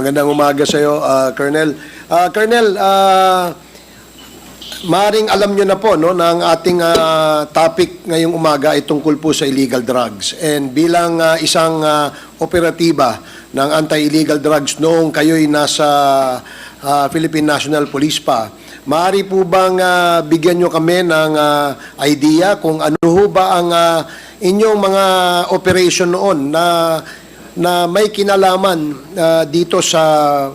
magandang umaga sa iyo, Colonel. Colonel, maaaring alam nyo na po no, na ang ating topic ngayong umaga ay tungkol po sa illegal drugs. And bilang isang operatiba ng anti-illegal drugs noong kayo'y nasa Philippine National Police pa, maaari po bang bigyan nyo kami ng idea kung ano ho ba ang inyong mga operation noon na may kinalaman dito sa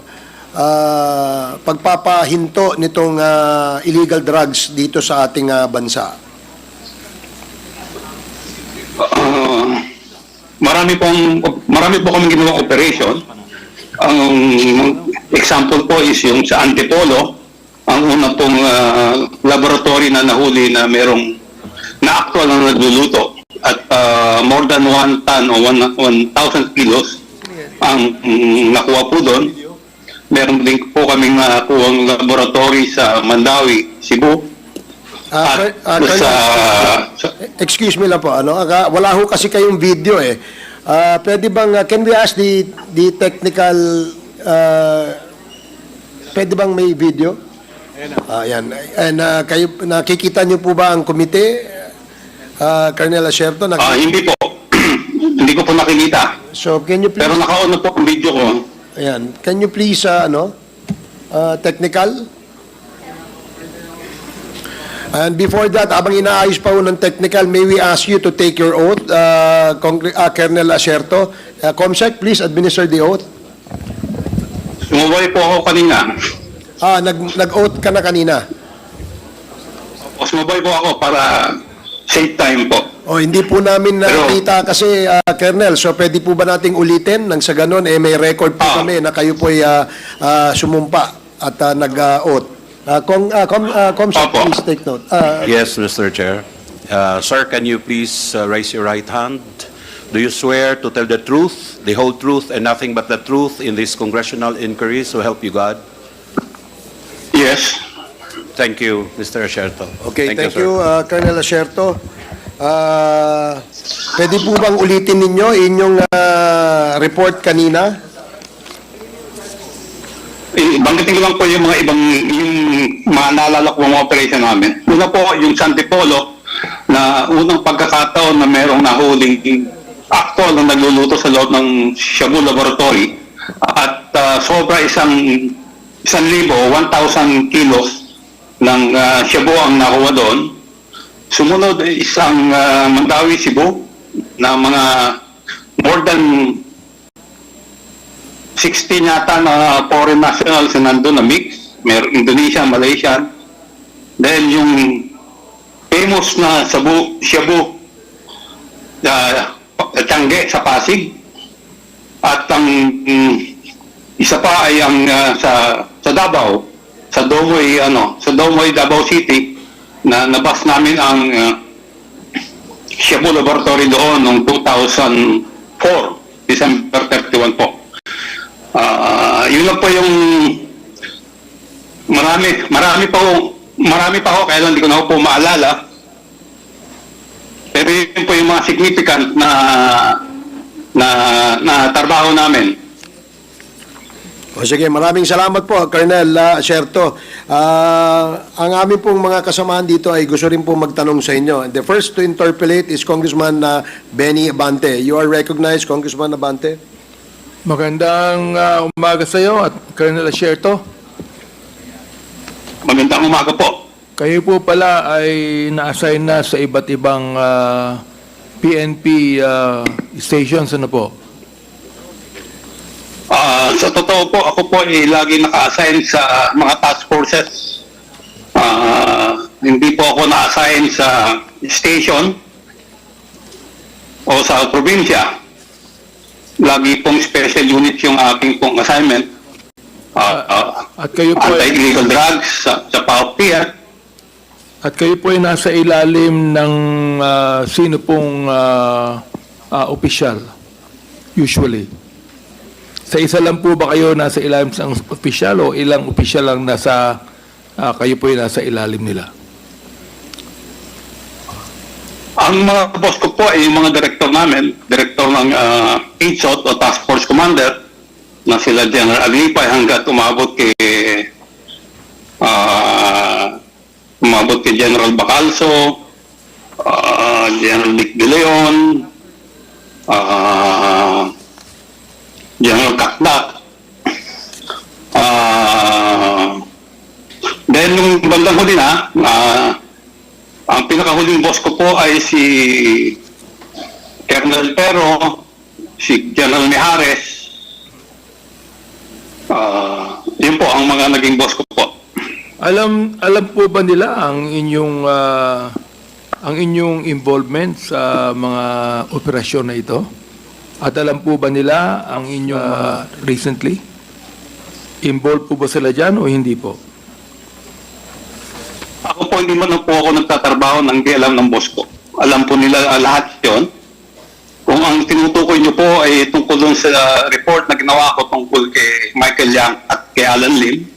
pagpapahinto nitong illegal drugs dito sa ating bansa? Marami po kaming ginawang operation. Ang example po is yung sa Antipolo, ang una pong laboratory na nahuli na merong na actual na nagluluto at more than 1 ton o 1,000 kilos ang nakuha po doon. Meron din po kaming nakuhang laboratory sa Mandawi, Cebu. Excuse me lang po, wala ho kasi kayong video eh. Pwede bang, can we ask the technical, pwede bang may video? Yan. And kayo, nakikita niyo po ba ang komite, Colonel Asierto? Hindi po. Hindi ko po nakikita. So, can you please... Pero naka-on na po ang video ko. Ayan. Can you please, technical? And before that, abang inaayos pa ho ng technical, may we ask you to take your oath, Colonel Asierto. Comsec, please administer the oath. Sumubay po ako kanina. Nag-oath ka na kanina. Sumubay po ako para save time po. Hindi po namin nakita kasi, Colonel, so pwede po ba nating ulitin nang sa ganun, may record po kami na kayo po ay sumumpa at nag-oath. Comsec, please take note. Yes, Mr. Chair. Sir, can you please raise your right hand? Do you swear to tell the truth, the whole truth, and nothing but the truth in this congressional inquiry, so help you God? Yes. Thank you, Mr. Asierto. Okay, thank you, Colonel Asierto. Pwede po bang ulitin ninyo inyong report kanina? Banggitin ko lang po yung mga ibang naalala ko mga operation namin. Una po yung sa Antipolo na unang pagkakataon na merong nahuling actual na nagluluto sa loob ng Shabu Laboratory at sobra 1,000 kilos ng Shabu ang nakuha doon. Sumunod isang Mandawi, Cebu na mga more than 16 yata na foreign nationals na nandun na mix. Meron Indonesia, Malaysia. Dahil yung famous na Shabu Tiangge sa Pasig. At ang isa pa ay ang sa Davao, sa Domoy, Davao City, na nabas namin ang Shabu Laboratory doon noong 2004, December 31 po. Yun lang po yung marami pa ako kaya hindi ko na po maalala. Pero yun po yung mga significant na trabaho namin. Sige, maraming salamat po, Colonel Asierto. Ang aming pong mga kasamahan dito ay gusto rin po magtanong sa inyo. The first to interpellate is Congressman Benny Abante. You are recognized, Congressman Abante. Magandang umaga sa iyo at Colonel Asierto. Magandang umaga po. Kayo po pala ay na-assign na sa iba't ibang PNP stations, ano po? Sa totoo po, ako po ay lagi naka-assign sa mga task forces. Hindi po ako na-assign sa station o sa probinsya. Lagi pong special unit yung aking pong assignment. At kayo po anti-illegal drugs sa PAOP. At kayo po ay nasa ilalim ng sino pong opisyal, usually? Sa isa lang po ba kayo nasa ilalim ng opisyal o ilang opisyal lang nasa, kayo po ay nasa ilalim nila? Ang mga boss ko po ay yung mga director namin, director ng HOT o Task Force Commander, na sila General Agripay hanggat umabot kay General Bacalso, General Nick De Leon, General Kakdak. Then nung bandang huli na, ang pinakahuling boss ko po ay si Colonel Pero, si General Mijares. Yun po ang mga naging boss ko po. Alam po ba nila ang inyong involvement sa mga operasyon na ito? At alam po ba nila ang inyong recently? Involved po ba sila dyan o hindi po? Ako po, hindi man po ako nagtatrabaho ng di alam ng boss ko. Alam po nila lahat yon. Kung ang tinutukoy niyo po ay tungkol dun sa report na ginawa ko tungkol kay Michael Yang at kay Alan Lim,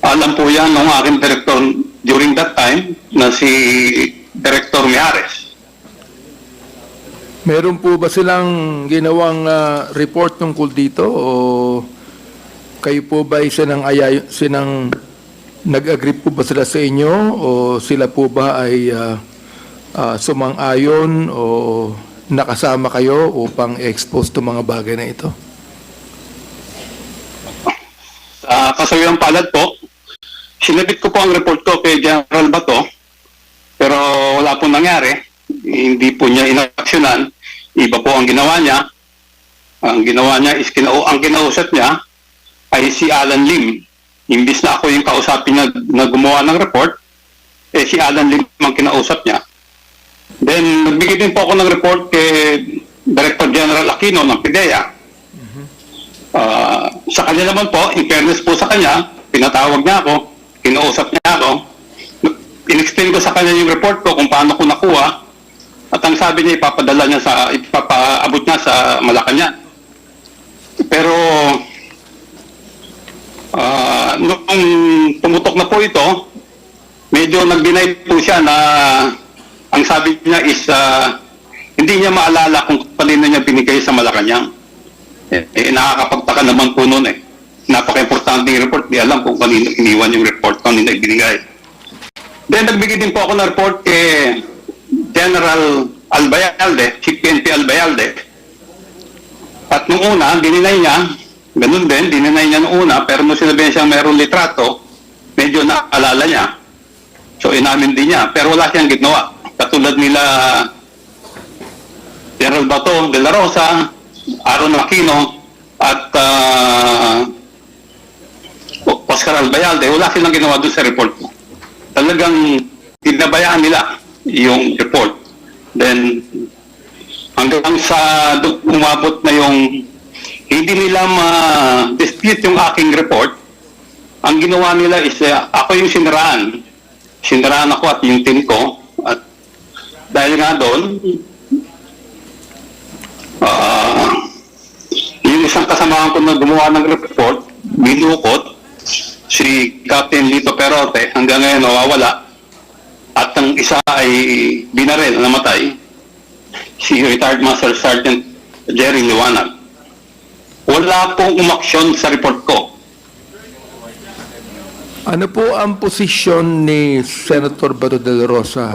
alam po yan ng aking director during that time na si Director Mijares. Meron po ba silang ginawang report tungkol dito o kayo po ba sinang nag-agree po ba sila sa inyo o sila po ba ay sumang-ayon o nakasama kayo upang expose to mga bagay na ito? Sa kasayang palad po, sinabit ko po ang report ko kay General Bato, pero wala po nangyari. Hindi po niya inaksyonan. Iba po ang ginawa niya. Ang ginawa niya is ang kinausap niya ay si Alan Lim. Imbis na ako yung kausapin niya na gumawa ng report, si Alan Lim ang kinausap niya. Then, nagbigay din po ako ng report kay Director General Aquino ng PIDEA. Sa kanya naman po, in fairness po sa kanya, pinatawag niya ako, kinausap niya ako, in-explain ko sa kanya yung report ko kung paano ko nakuha, at ang sabi niya, ipapaabot niya sa Malacanang. Pero, nung pumutok na po ito, medyo nag-deny po siya na ang sabi niya is hindi niya maalala kung kanino niya binigay sa Malacanang. Nakakapagtaka naman po noon eh. Napaka-importante yung report, di alam kung kanino iniwan yung report, kanino ibinigay. Then nagbigay din po ako ng report kay General Albayalde, Chief PNP Albayalde. At nung una, dininay niya, ganun din, dininay niya nung una, pero nung sinabihan siyang mayroong litrato, medyo naalala niya. So inamin din niya, pero wala siyang ginawa. Katulad nila General Bato de la Rosa, Aaron Aquino, at Oscar Albayalde, wala silang ginawa doon sa report mo. Talagang tinabayaan nila yung report. Then, hanggang sa umabot na yung hindi nila ma-dispute yung aking report, ang ginawa nila is ako yung siniraan. Siniraan ako at yung team ko. At dahil nga doon, yung isang kasamahan ko na gumawa ng report, binukot, si Captain Lito Perote, hanggang ngayon nawawala. At ang isa ay binaril, namatay, si retired Master Sergeant Jerry Liwanag. Wala pong umaksyon sa report ko. Ano po ang posisyon ni Senator Bato de la Rosa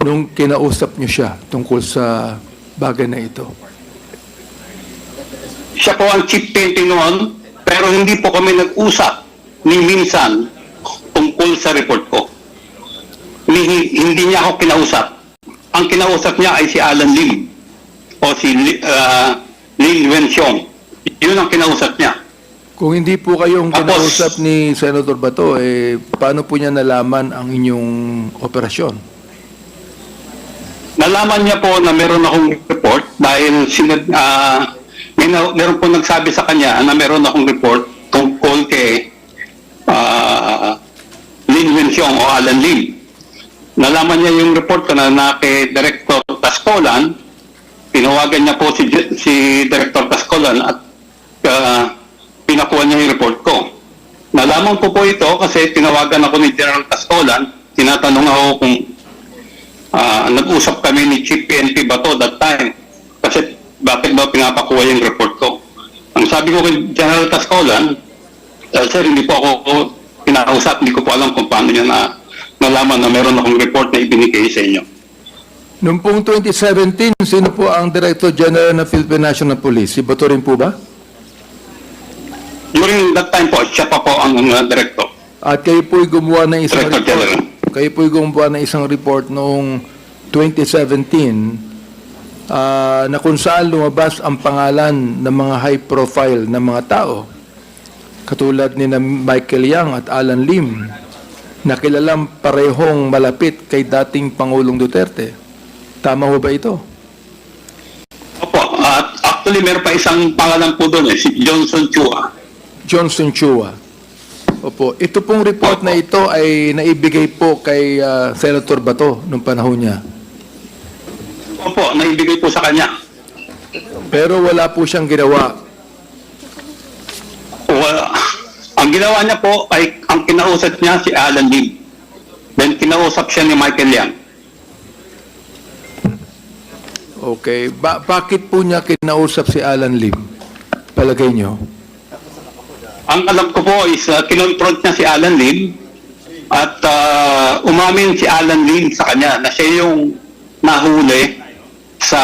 nung kinausap niyo siya tungkol sa bagay na ito? Siya po ang chief painting noon, pero hindi po kami nag-usap ni minsan tungkol sa report ko. Hindi niya ako kinausap. Ang kinausap niya ay si Alan Lim o si Lin Wenxiong. Yun ang kinausap niya. Kung hindi po kayong Tapos, kinausap ni Senator Bato, paano po niya nalaman ang inyong operasyon? Nalaman niya po na meron akong report dahil meron po nagsabi sa kanya na meron akong report tungkol kay Lin Wenxiong o Alan Lim. Nalaman niya yung report ko na kay Director Tascolan. Tinawagan niya po si Director Tascolan at pinakuha niya yung report ko. Nalaman ko po ito kasi tinawagan ako ni General Tascolan. Tinatanong ako kung nag-usap kami ni Chief PNP Bato that time. Kasi bakit ba pinapakuha yung report ko? Ang sabi ko kay General Tascolan, sir, hindi po ako kinakausap, hindi ko po alam kung paano niya nalaman na meron akong report na ibinigay sa inyo. Noong pong 2017, sino po ang Director General ng Philippine National Police? Si Bato rin po ba? During that time po, siya pa po ang director. At kayo po'y gumawa ng isang Director report. General. Kayo po'y gumawa ng isang report noong 2017 na kung saan lumabas ang pangalan ng mga high profile na mga tao katulad ni na Michael Yang at Alan Lim na kilalang parehong malapit kay dating Pangulong Duterte. Tama ho ba ito? Opo, at actually meron pa isang pangalan po doon si Johnson Chua. Johnson Chua. Opo. Ito pong report na ito ay naibigay po kay Senator Bato nung panahon niya. Opo, naibigay po sa kanya. Pero wala po siyang ginawa. Ang ginawa niya po ay ang kinausap niya si Alan Lim. Then kinausap siya ni Michael Yang. Okay. Bakit po niya kinausap si Alan Lim? Palagay niyo? Ang alam ko po is kinonfront niya si Alan Lim at umamin si Alan Lim sa kanya na siya yung nahuli sa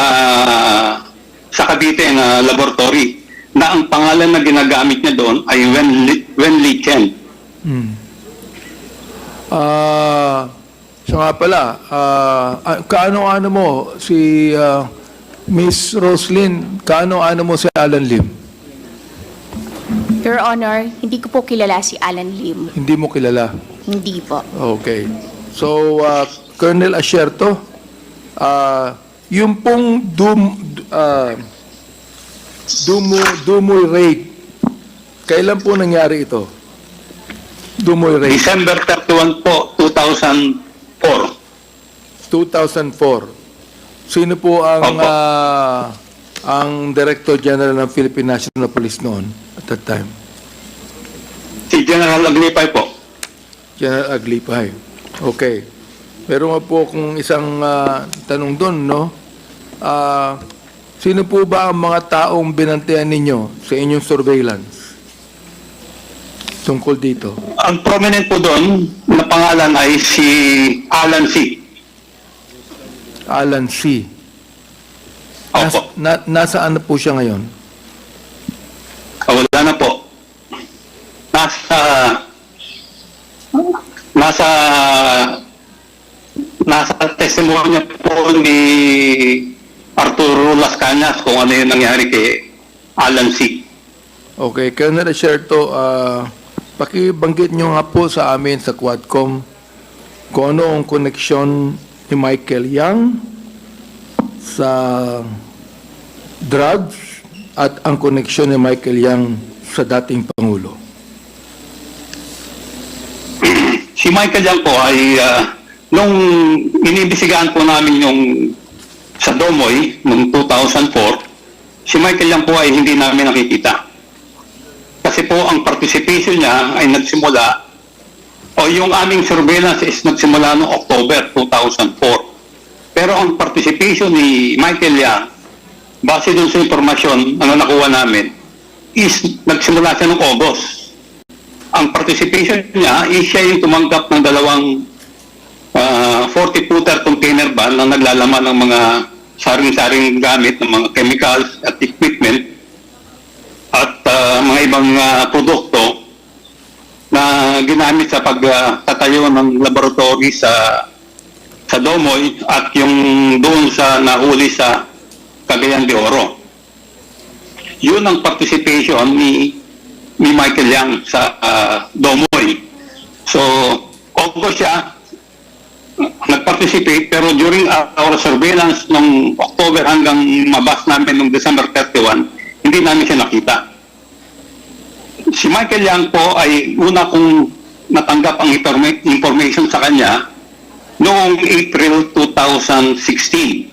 Cavite laboratory na ang pangalan na ginagamit niya doon ay Wen Li Chen. Siya nga pala, kaano-ano mo si Miss Roslyn, kaano-ano mo si Alan Lim? Your Honor, hindi ko po kilala si Alan Lim. Hindi mo kilala? Hindi po. Okay. So, Colonel Asierto, yung pong Dumoy raid, kailan po nangyari ito? Dumoy raid? December 31 po, 2004. 2004. Sino po ang Opo. ang Director General ng Philippine National Police noon at that time? Si General Aglipay po. General Aglipay. Okay. Meron nga po kung isang tanong doon, no? Sino po ba ang mga taong binantayan ninyo sa inyong surveillance tungkol dito? Ang prominent po doon na pangalan ay si Alan C. Alan C. Opo. Nasaan na po siya ngayon? Wala na po. Nasa testimonya po ni Arturo Las Cañas kung ano yung nangyari kay Alan C. Okay, Colonel Asierto, pakibanggit nyo nga po sa amin sa Quadcom kung ano ang koneksyon ni Michael Yang sa drugs at ang koneksyon ni Michael Yang sa dating Pangulo. Si Michael Yang po ay nung iniimbestigahan po namin yung sa Domoy noong 2004, si Michael Yang po ay hindi namin nakikita. Kasi po ang participation niya ay nagsimula o yung aming surveillance is nagsimula noong October 2004. Pero ang participation ni Michael Yang, base dun sa informasyon na nakuha namin, is nagsimula siya noong August. Ang participation niya is siya yung tumanggap ng dalawang 40-footer container van na naglalaman ng mga saring-saring gamit ng mga chemicals at equipment at mga ibang produkto na ginamit sa pagtatayo ng laboratory sa Domoy at yung doon sa nahuli sa Cagayan de Oro. Yun ang participation ni Michael Yang sa Domoy. So, August siya nag-participate, pero during our surveillance ng October hanggang mabas namin ng December 31, hindi namin siya nakita. Si Michael Yang po ay una kong natanggap ang information sa kanya noong April 2016,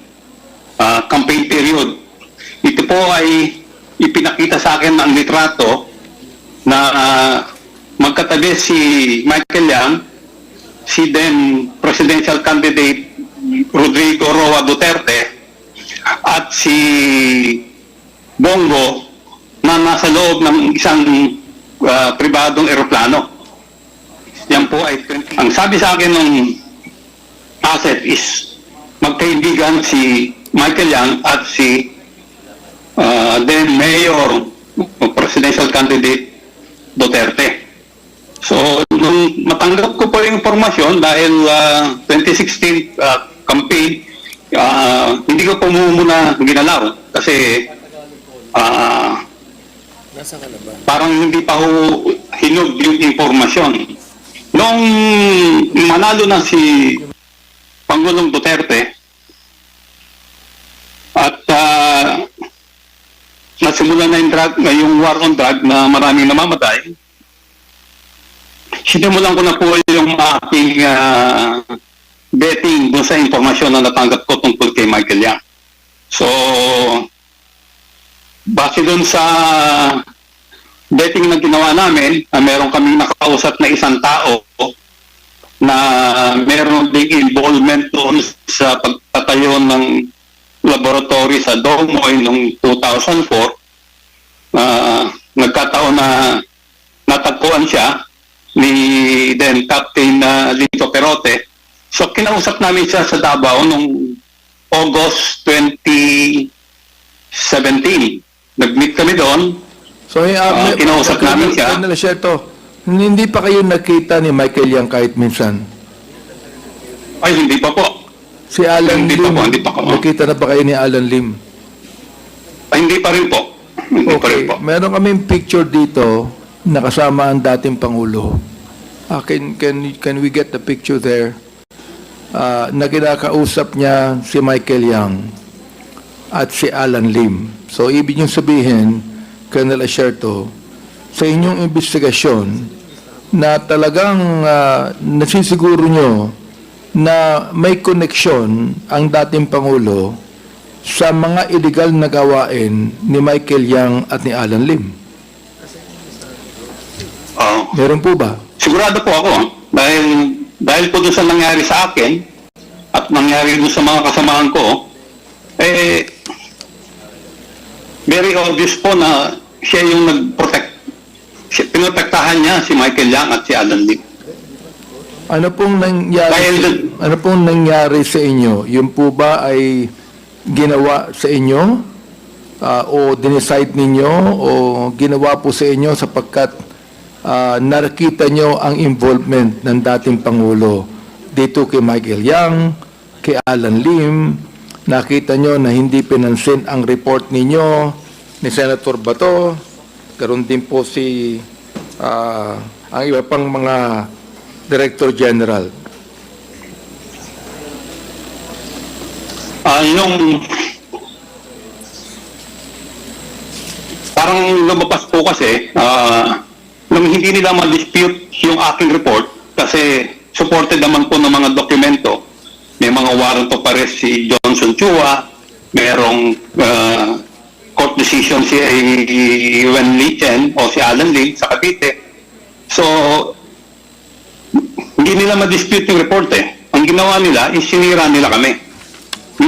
campaign period. Ito po ay ipinakita sa akin ng litrato na magkatabi si Michael Yang, si then presidential candidate Rodrigo Roa Duterte at si Bongo na na nasa loob ng isang pribadong eroplano. Yan po ay 20. Ang sabi sa akin ng asset is magkaibigan si Michael Yang at si then Mayor Presidential Candidate Duterte. So, nung matanggap ko po yung informasyon dahil 2016 campaign, hindi ko po muna ginalaw kasi parang hindi pa ho hinog yung informasyon. Nung manalo na si Pangulong Duterte at nasimula na yung war on drug na maraming namamatay, sinimulan ko na po yung aking betting doon sa informasyon na natanggap ko tungkol kay Michael Yang. So, base doon sa betting na ginawa namin, meron kaming nakausap na isang tao na meron ding involvement doon sa pagtatayo ng laboratory sa Domoy noong 2004. Nagkataon na natagpuan siya ni then Captain Lito Perote. So, kinausap namin siya sa Davao noong August 2017. Nag-meet kami doon. So, kinausap namin siya. Colonel Sherto, hindi pa kayo nakita ni Michael Yang kahit minsan? Ay, hindi pa po. Si Alan Hindi Lim, pa po, hindi pa po. nakita na ba kayo ni Alan Lim? Ay, hindi pa rin po. Hindi pa rin Okay, po. meron kaming picture dito na kasama ang dating Pangulo. Can we get the picture there? Na kinakausap niya si Michael Yang at si Alan Lim. So, ibig niyong sabihin, Colonel Asierto, sa inyong investigasyon na talagang nasisiguro nyo na may koneksyon ang dating Pangulo sa mga illegal na gawain ni Michael Yang at ni Alan Lim. Meron po ba? Sigurado po ako. Dahil po doon sa nangyari sa akin at nangyari doon sa mga kasamahan ko, very obvious po na siya yung pinotektahan niya si Michael Yang at si Alan Lim. Ano pong nangyari sa inyo? Yun po ba ay ginawa sa inyo? O dinicide ninyo? O ginawa po sa inyo sapagkat nakita nyo ang involvement ng dating Pangulo dito kay Michael Yang, kay Alan Lim? Nakita nyo na hindi pinansin ang report ninyo ni Senator Bato? Karoon din po si ang iba pang mga Director General. Yung parang lumabas po kasi nung hindi nila ma-dispute yung aking report kasi supported naman po ng mga dokumento. May mga warrant of arrest si Johnson Chua, merong court decision si Wen Li Chen o si Alan Lim sa Cavite. So, hindi nila ma-dispute yung report eh. Ang ginawa nila is sinira nila kami.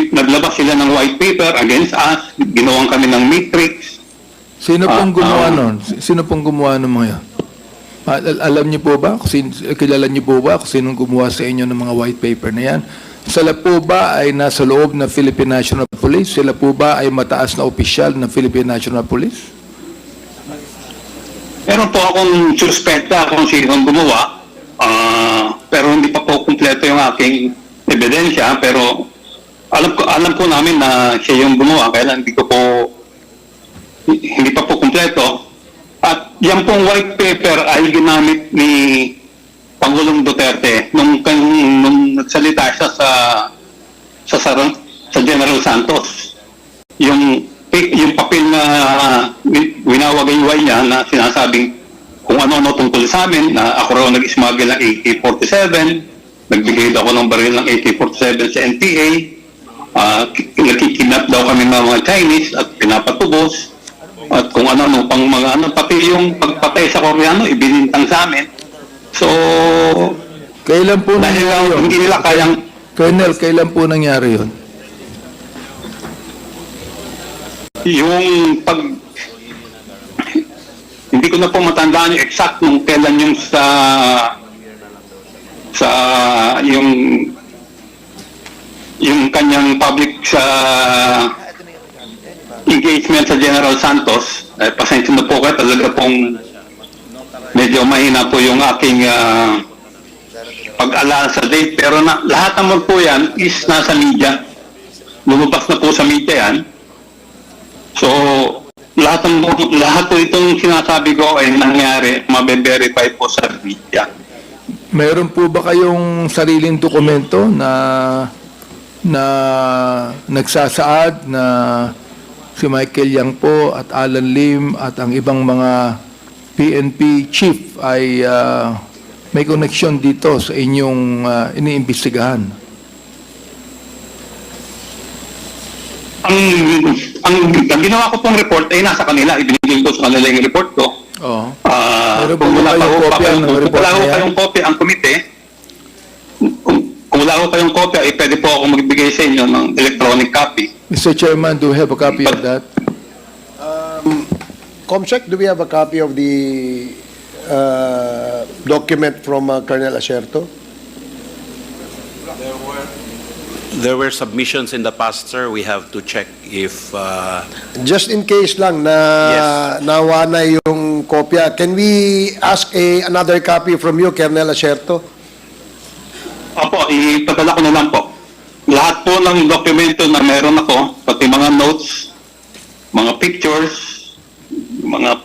Naglabas sila ng white paper against us, ginawan kami ng matrix. Sino pong gumawa nun? Sino pong gumawa ng mga yan? Alam niyo po ba? Kilala niyo po ba kung sinong gumawa sa inyo ng mga white paper na yan? Sila po ba ay nasa loob ng Philippine National Police? Sila po ba ay mataas na opisyal ng Philippine National Police? Meron po akong suspecta kung sinong gumawa, pero hindi pa po kumpleto yung aking ebidensya, pero alam po namin na siya yung gumawa, kaya hindi pa po kumpleto. At yan pong white paper ay ginamit ni Pangulong Duterte nung nagsalita siya sa General Santos. Yung papel na winawagayway niya na sinasabing kung ano-ano tungkol sa amin, na ako raw nag-smuggle ng AK-47, nagbigay daw ako ng baril ng AK-47 sa NPA, nakikidnap daw kami ng mga Chinese at pinapatubos, at kung ano-ano pang mga pati yung pagpatay sa Koreano, ibinintang sa amin. So, Kailan po dahil nangyari yun? hindi nila kayang Colonel, kailan po nangyari yun? yung hindi ko na po matandaan yung exact nung kailan yung yung kanyang public sa engagement sa General Santos. Pasensya na po kayo, talaga pong medyo mahina po yung aking pag-alala sa date. Pero lahat naman po yan is nasa media. Lumabas na po sa media yan. So, lahat po itong sinasabi ko ay nangyari, mabe-verify po sa media. Meron po ba kayong sariling dokumento na nagsasaad na si Michael Yang po at Alan Lim at ang ibang mga PNP chief ay may connection dito sa inyong iniimbestigahan? Ang ginawa ko pong report ay nasa kanila. Ibinigay ko sa kanila yung report ko. Oo. Meron Kung po wala ba kayong kopya ng report wala na ko yan? kayong kopya ang komite, kung wala ko kayong kopya, pwede po ako magbigay sa inyo ng electronic copy. Mr. Chairman, do you have a copy of that? Comsec, do we have a copy of the document from Colonel Acerto? There were submissions in the past, sir. We have to check if... Just in case lang na Yes. nawa na yung kopya, can we ask another copy from you, Colonel Acerto? Opo, ipadala ko na lang po. Lahat po ng dokumento na meron ako, pati mga notes, mga pictures, mga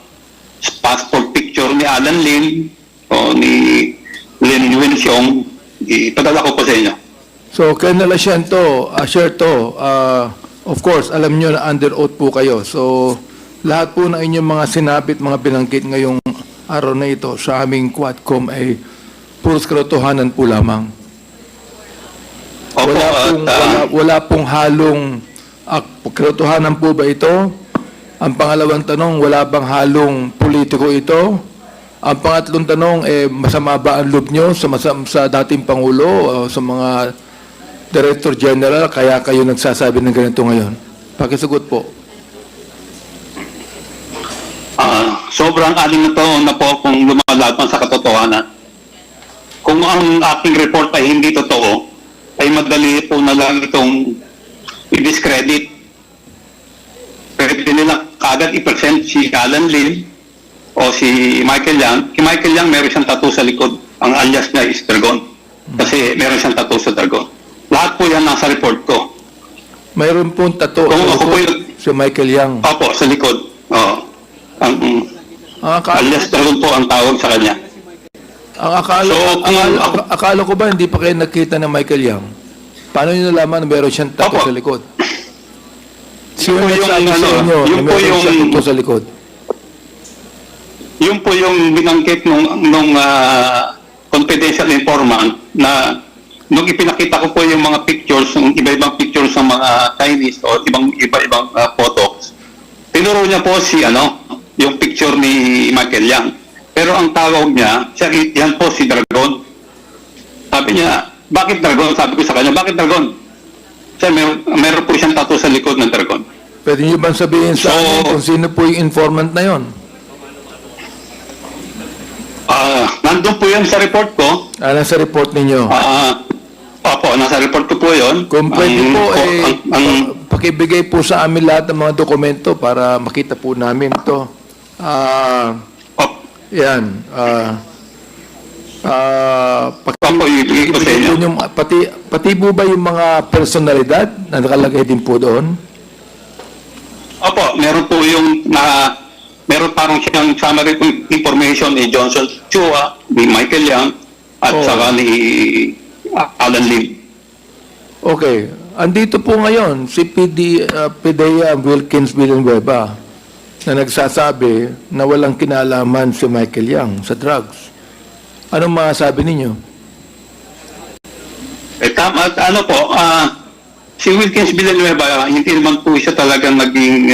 passport picture ni Alan Lim o ni Lin Wenxiong, ipadala ko po sa inyo. So, Colonel Acerto, of course, alam nyo na under oath po kayo. So, lahat po ng inyong mga sinabit, mga binanggit ngayong araw na ito sa aming Quadcom ay puros katotohanan po lamang. Opo, Wala pong halong katotohanan po ba ito? Ang pangalawang tanong, wala bang halong politiko ito? Ang pangatlong tanong, masama ba ang loob nyo sa dating Pangulo o sa mga Director General kaya kayo nagsasabi ng ganito ngayon? Pakisagot po. sobrang aling na po kung lumalaban sa katotohanan. Kung ang aking report ay hindi totoo, ay madali po na lang itong i-discredit. Pwede nila kagad i-present si Alan Lim o si Michael Yang. Si Michael Yang meron siyang tattoo sa likod. Ang alias niya is Dragon. Kasi meron siyang tattoo sa Dragon. Lahat po yan nasa report ko. Mayroon pong tattoo Kung sa ako po likod, si Michael Yang. Opo, sa likod. Oo. Ang alias Dragon po ang tawag sa kanya. Ang akala, So, akala ko ba hindi pa kayo nakita ng Michael Yang? Paano nyo nalaman na meron siyang tattoo Opo. sa likod? Sino Yun po yung, nagsabi sa inyo yun na po meron yung- siyang tattoo sa likod? Yun po yung binanggit nung confidential informant na nung ipinakita ko po yung mga pictures, yung iba-ibang pictures ng mga Chinese o iba-ibang photos. Tinuro niya po yung picture ni Michael Yang. Pero ang tawag niya, yan po si Dragon. Sabi niya, bakit Dragon? Sabi ko sa kanya, bakit Dragon? Siya, meron po siyang tattoo sa likod ng Dragon. Pwede nyo bang sabihin sa So- amin kung sino po yung informant na yon? Nandun po yan sa report ko. Nasa report ninyo. Opo, nasa report ko po yun. Kung pwede po, ang- pakibigay po sa amin lahat ng mga dokumento para makita po namin ito. Yan. Opo, ibigay ko sa inyo. Pati po ba yung mga personalidad na nakalagay din po doon? Opo, meron po yung meron parang siyang summary information ni Johnson Chua, ni Michael Yang, at Oh. saka ni Alan Lim. Okay. Andito po ngayon si Pidea Wilkins Villanueva na nagsasabi na walang kinalaman si Michael Yang sa drugs. Anong masasabi ninyo? Tama, at si Wilkins Villanueva, hindi naman po siya talagang naging,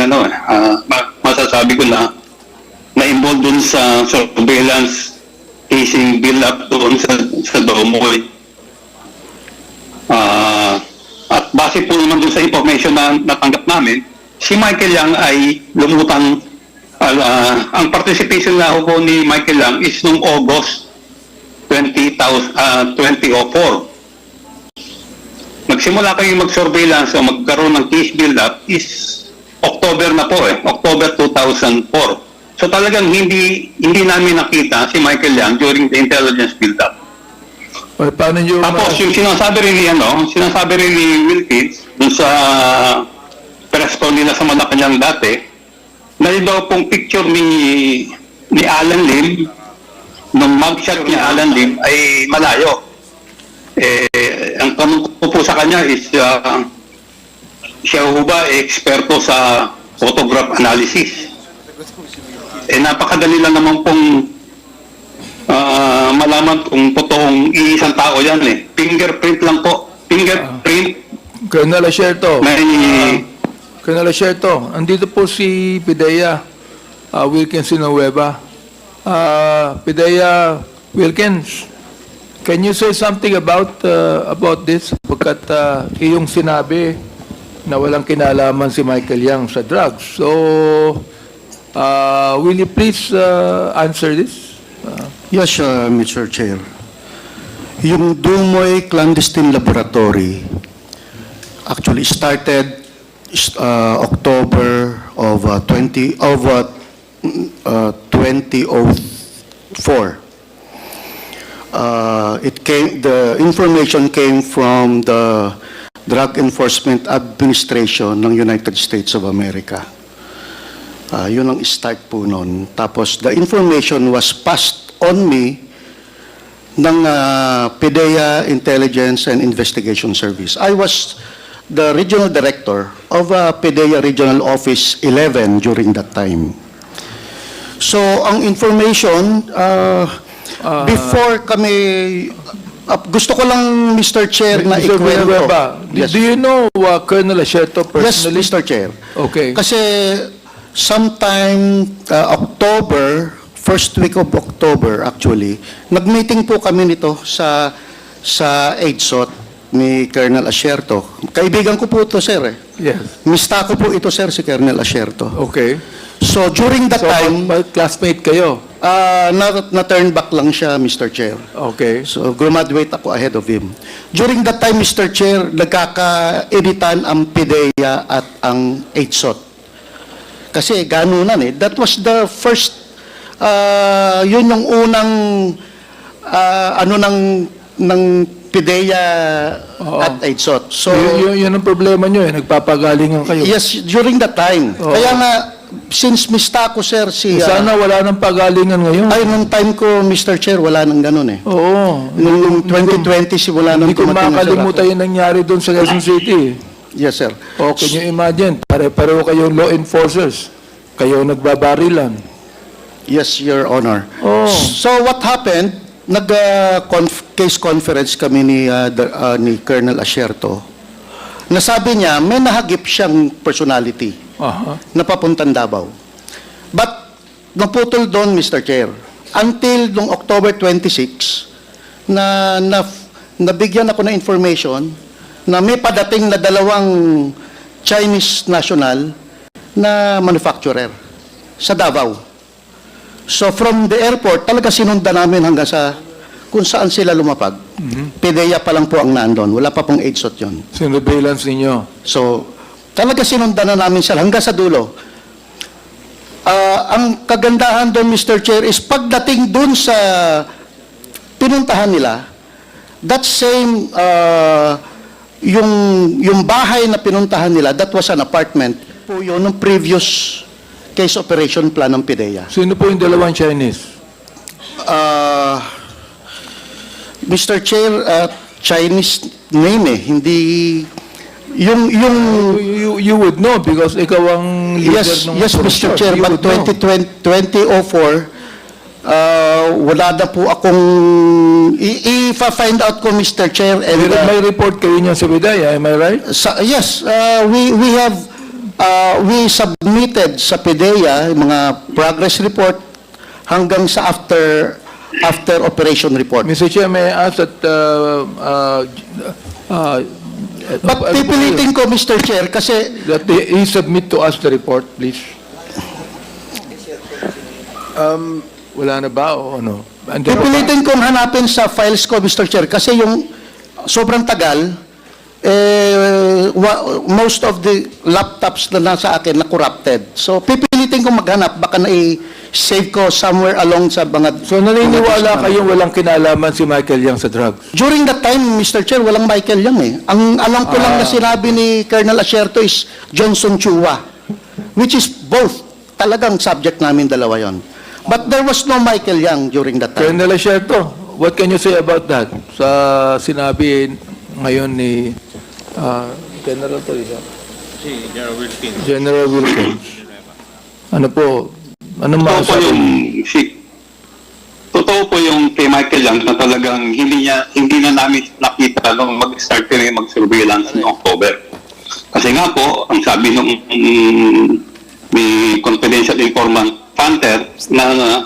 masasabi ko na involved dun sa surveillance casing build-up doon sa Domoy. At base po naman dun sa information na natanggap namin, si Michael Yang ay lumutang Ang participation na po ni Michael Yang is noong August 2004. Nagsimula kayong mag-surveillance o magkaroon ng case build-up is October na po October 2004. So talagang hindi namin nakita si Michael Yang during the intelligence build-up. Paano nyo... Tapos yung sinasabi rin ni Wilkins dun sa press call nila sa Malacanang dati, na yun daw pong picture ni Alan Lim, nung mugshot ni Alan Lim ay malayo. Ang tanong ko po sa kanya is, siya ho ba eksperto sa photograph analysis? Napakadali lang naman pong malaman kung totoong iisang tao yan Fingerprint lang po. Fingerprint. Colonel Asierto. May... Colonel Asierto, andito po si Pidea Wilkins Sinueva. Pidea Wilkins, can you say something about this? Pagkat iyong sinabi na walang kinalaman si Michael Yang sa drugs. So, will you please answer this? Yes, Mr. Chair. Yung Dumoy Clandestine Laboratory actually started October of 2004. The information came from the Drug Enforcement Administration ng United States of America. Yun ang start po nun. Tapos the information was passed on me ng PDEA Intelligence and Investigation Service. I was the regional director of PDEA Regional Office 11 during that time. So, ang information, before kami, gusto ko lang, Mr. Chair, na Mr. ikwento. Villanueva, do you know Colonel Asierto Yes, personally? Mr. Chair. Okay. Kasi sometime October, first week of October actually, nag-meeting po kami nito sa EDSOT ni Colonel Asierto. Kaibigan ko po ito, sir. Yes. Mista ko po ito, sir, si Colonel Asierto. Okay. So, during that time, Classmate kayo? na-turn back lang siya, Mr. Chair. Okay. So, graduate ako ahead of him. During that time, Mr. Chair, nagkaka-editan ang PDEA at ang EDSOT. Kasi ganunan That was the first, yun yung unang, ng PDEA Oo. at EDSOT. So, Yun ang problema nyo nagpapagalingan kayo. yes, during that time. Oo. Kaya nga, since mista ko, sir, si... Sana wala nang pagalingan ngayon. ay, nung time ko, Mr. Chair, wala nang ganun Oo. Nung 2020, si wala nang Hindi ko tumating na makakalimutan yung nangyari doon sa Quezon City. Yes, sir. O, can you imagine? Pare-pareho kayong law enforcers. Kayo nagbabarilan. Yes, Your Honor. Oh. So, what happened, case conference kami ni Colonel Asierto. Nasabi niya, may nahagip siyang personality Aha. na papuntang Davao. But, naputol doon, Mr. Chair. Until noong October 26, nabigyan ako ng information na may padating na dalawang Chinese national na manufacturer sa Davao. So from the airport, talaga sinundan namin hanggang sa kung saan sila lumapag. PDEA pa lang po ang nandun. Wala pa pong EDSOT yun. Surveillance ninyo. So, talaga sinundan na namin sila hanggang sa dulo. Ang kagandahan doon, Mr. Chair, is pagdating doon sa pinuntahan nila, that same, yung bahay na pinuntahan nila, that was an apartment po yun ng previous case operation plan ng PDEA. Sino po yung dalawang Chinese? Mr. Chair, Chinese name hindi You would know because ikaw ang leader yes, ng Mr. operasyon. Chair, You but would know. 2004, wala na po akong i-find out ko, Mr. Chair. And, May report kayo niya sa Bidaya, am I right? yes, we submitted sa PDEA yung mga progress report hanggang sa after operation report. Mr. Chair, may I ask that But pipilitin ko, Mr. Chair, kasi that he submit to us the report, please. Wala na ba o ano? Andyan ba? Pipilitin kong hanapin sa files ko, Mr. Chair, kasi yung sobrang tagal, most of the laptops na nasa akin na corrupted. So, pipilitin kong maghanap, baka na-save ko somewhere along sa mga... So naniniwala kayong walang kinalaman si Michael Yang sa drugs? During that time, Mr. Chair, walang Michael Yang eh. Ang alam ko lang na sinabi ni Colonel Asierto is Johnson Chua, which is both. Talagang subject namin dalawa yon. But there was no Michael Yang during that time. Colonel Asierto, what can you say about that? Sa sinabi ngayon ni General to, General Wilkins. Ano po? Anong Totoo po masasabi? Totoo po yung kay Michael Yang na talagang hindi na namin nakita nung mag-start kami mag-surveillance noong October. Kasi nga po, ang sabi nung may confidential informant Panther na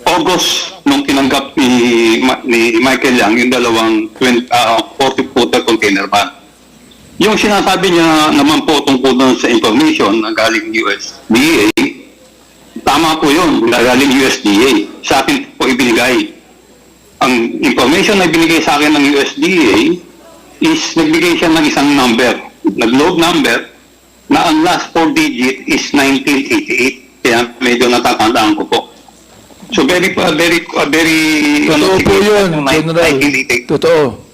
August nung tinanggap ni Michael Yang yung dalawang 40-footer container van. Yung sinasabi niya naman po tungkol doon sa information na galing USDA, tama po yun, galing USDA. Sa akin po ibinigay. Ang information na ibinigay sa akin ng USDA is nagbigay siya ng isang number, nag-load number, na ang last 4 digit is 1988. Kaya medyo natatandaan ko po. So very Totoo po yun, General. 1988. Totoo.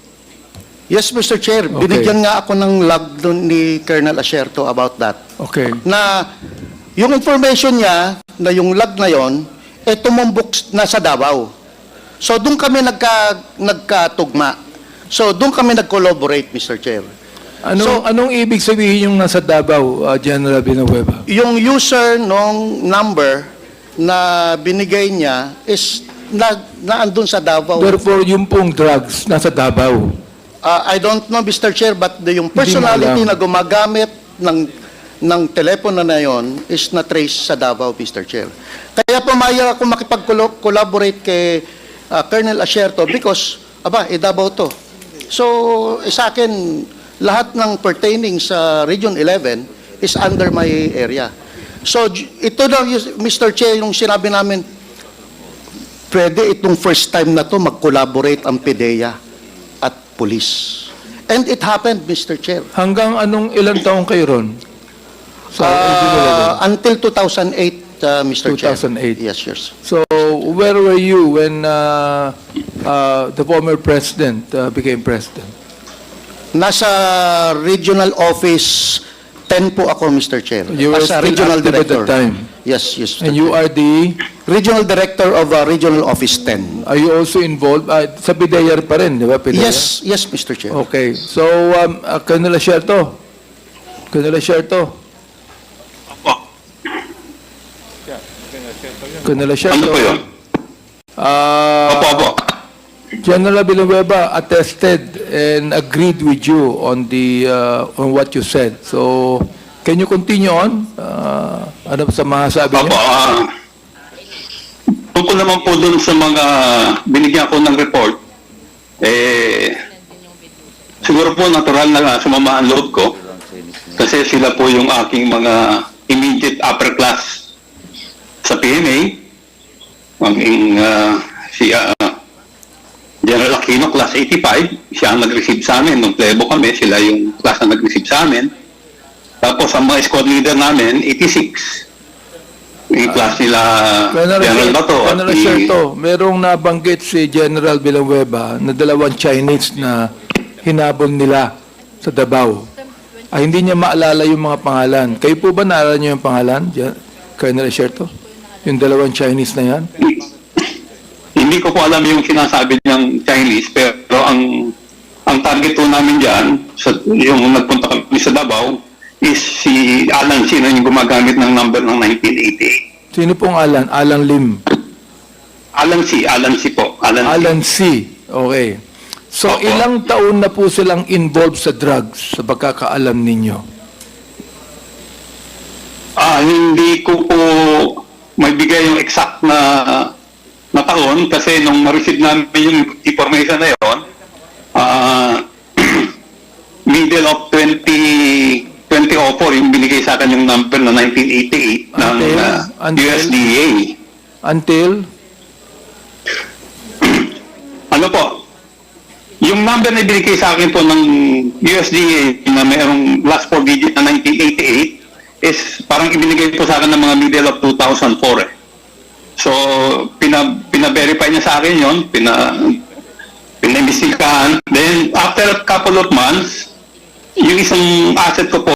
Yes, Mr. Chair. Okay. Binigyan nga ako ng log doon ni Colonel Asierto about that. Okay. Na yung information niya, na yung log na yon, tumumbok na sa Davao. So doon kami nagkatugma. So doon kami nag-collaborate, Mr. Chair. Anong ibig sabihin yung nasa Davao, General Villanueva? Yung user nung number na binigay niya is naandun sa Davao. Therefore, yung pong drugs nasa Davao. I don't know, Mr. Chair, but yung personality Hindi mo alam. na gumagamit ng telepono na yon is na-trace sa Davao, Mr. Chair. Kaya pumayag ako makipag-collaborate kay Colonel Asierto because, Davao to. So, sa akin, lahat ng pertaining sa Region 11 is under my area. So, ito daw, Mr. Chair, yung sinabi namin, pwede itong first time na to mag-collaborate ang PDEA at police. And it happened, Mr. Chair. Hanggang ilang taong kayo ron? Sa Until 2008, Mr. Chair. 2008. Yes, yes. So, where were you when the former president became president? Nasa regional office 10 po ako, Mr. Chair. You were As a still regional active at director. that time. Yes, yes. Mr. And you Chair. are the... Regional Director of Regional Office 10. Are you also involved? Sa PDEA pa rin, di ba? PDEA? Yes, yes, Mr. Chair. Okay. So, Colonel Asierto. Colonel Asierto. Colonel Asierto. Ano po yun? Opo. General Villanueva attested and agreed with you on on what you said. So, can you continue on? Ano sa mga sabi Opo, niyo? tungkol naman po dun sa mga binigyan ko ng report, siguro po natural na sumama ang loob ko kasi sila po yung aking mga immediate upper class sa PMA, si General Aquino, class 85, siya ang nag-receive sa amin. Nung plebo kami, sila yung class na nag-receive sa amin. Tapos ang mga squad leader namin, 86. Yung class nila General Bato. Colonel Asierto, merong nabanggit si General Villanueva na dalawang Chinese na hinabol nila sa Davao. Hindi niya maalala yung mga pangalan. Kayo po ba naalala niyo yung pangalan, Colonel Asierto? Yung dalawang Chinese na yan? Hindi ko po alam yung sinasabi niyang Chinese, pero ang target po namin dyan, yung nagpunta kami sa Davao, is si Alan C na yung gumagamit ng number ng 1988. Sino pong Alan? Alan Lim. Alan C po. Alan C. Okay. So, Opo. ilang taon na po silang involved sa drugs sa pagkakaalam ninyo? Hindi ko po maibigay yung exact na taon kasi nung ma-receive namin yung information na yun, middle of 2004 yung binigay sa akin yung number na 1988. Until? USDA. Until? Ano po? Yung number na binigay sa akin po ng USDA na mayroong last 4 digit na 1988 is parang ibinigay po sa akin ng mga middle of 2004 eh. So, pina-verify niya sa akin yon, pina-investigahan. Then, after a couple of months, yung isang asset ko po